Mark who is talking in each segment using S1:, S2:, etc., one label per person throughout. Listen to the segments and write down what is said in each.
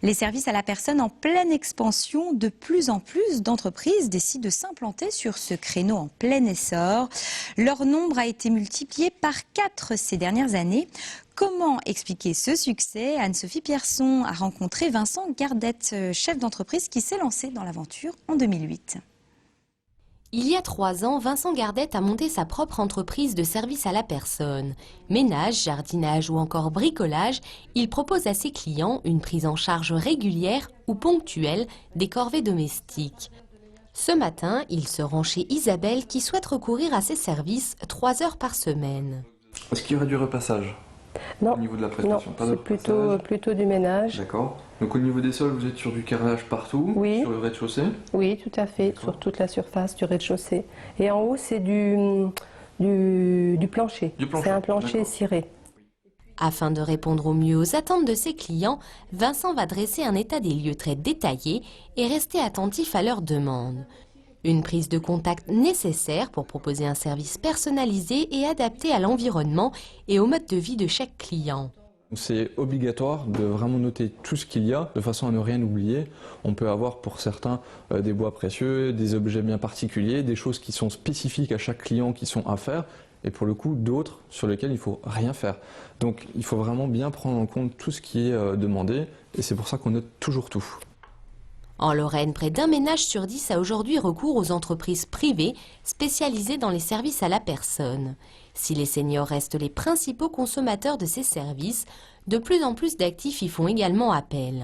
S1: Les services à la personne en pleine expansion, de plus en plus d'entreprises décident de s'implanter sur ce créneau en plein essor. Leur nombre a été multiplié par 4 ces dernières années. Comment expliquer ce succès? Anne-Sophie Pierson a rencontré Vincent Gardette, chef d'entreprise qui s'est lancé dans l'aventure en 2008.
S2: Il y a 3 ans, Vincent Gardette a monté sa propre entreprise de service à la personne. Ménage, jardinage ou encore bricolage, il propose à ses clients une prise en charge régulière ou ponctuelle des corvées domestiques. Ce matin, il se rend chez Isabelle qui souhaite recourir à ses services 3 heures par semaine.
S3: Est-ce qu'il y aurait du repassage?
S4: Non,
S3: au niveau de la prestation,
S4: non,
S3: pas de
S4: c'est plutôt du ménage.
S3: D'accord. Donc au niveau des sols, vous êtes sur du carrelage partout,
S4: Oui.
S3: sur le rez-de-chaussée?
S4: Oui, tout à fait, sur toute la surface du rez-de-chaussée. Et en haut, c'est du plancher. C'est un plancher ciré.
S2: Afin de répondre au mieux aux attentes de ses clients, Vincent va dresser un état des lieux très détaillé et rester attentif à leurs demandes. Une prise de contact nécessaire pour proposer un service personnalisé et adapté à l'environnement et au mode de vie de chaque client.
S5: C'est obligatoire de vraiment noter tout ce qu'il y a de façon à ne rien oublier. On peut avoir pour certains des bois précieux, des objets bien particuliers, des choses qui sont spécifiques à chaque client qui sont à faire et pour le coup d'autres sur lesquelles il ne faut rien faire. Donc il faut vraiment bien prendre en compte tout ce qui est demandé et c'est pour ça qu'on note toujours tout.
S2: En Lorraine, près d'un ménage sur 10 a aujourd'hui recours aux entreprises privées spécialisées dans les services à la personne. Si les seniors restent les principaux consommateurs de ces services, de plus en plus d'actifs y font également appel.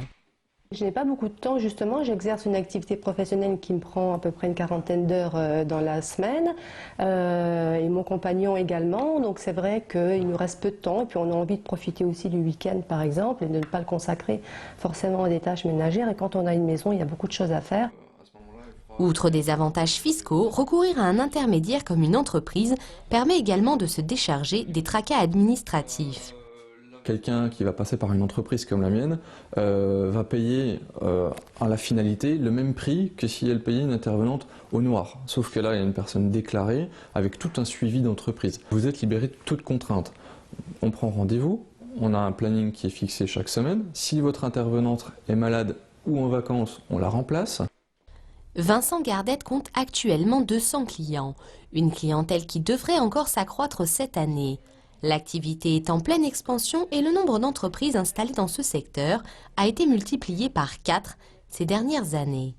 S4: Je n'ai pas beaucoup de temps justement, j'exerce une activité professionnelle qui me prend à peu près une quarantaine d'heures dans la semaine et mon compagnon également, donc c'est vrai qu'il nous reste peu de temps et puis on a envie de profiter aussi du week-end par exemple et de ne pas le consacrer forcément à des tâches ménagères et quand on a une maison il y a beaucoup de choses à faire.
S2: Outre des avantages fiscaux, recourir à un intermédiaire comme une entreprise permet également de se décharger des tracas administratifs.
S5: Quelqu'un qui va passer par une entreprise comme la mienne va payer à la finalité le même prix que si elle payait une intervenante au noir. Sauf que là, il y a une personne déclarée avec tout un suivi d'entreprise. Vous êtes libéré de toute contrainte. On prend rendez-vous, on a un planning qui est fixé chaque semaine. Si votre intervenante est malade ou en vacances, on la remplace.
S2: Vincent Gardette compte actuellement 200 clients, une clientèle qui devrait encore s'accroître cette année. L'activité est en pleine expansion et le nombre d'entreprises installées dans ce secteur a été multiplié par 4 ces dernières années.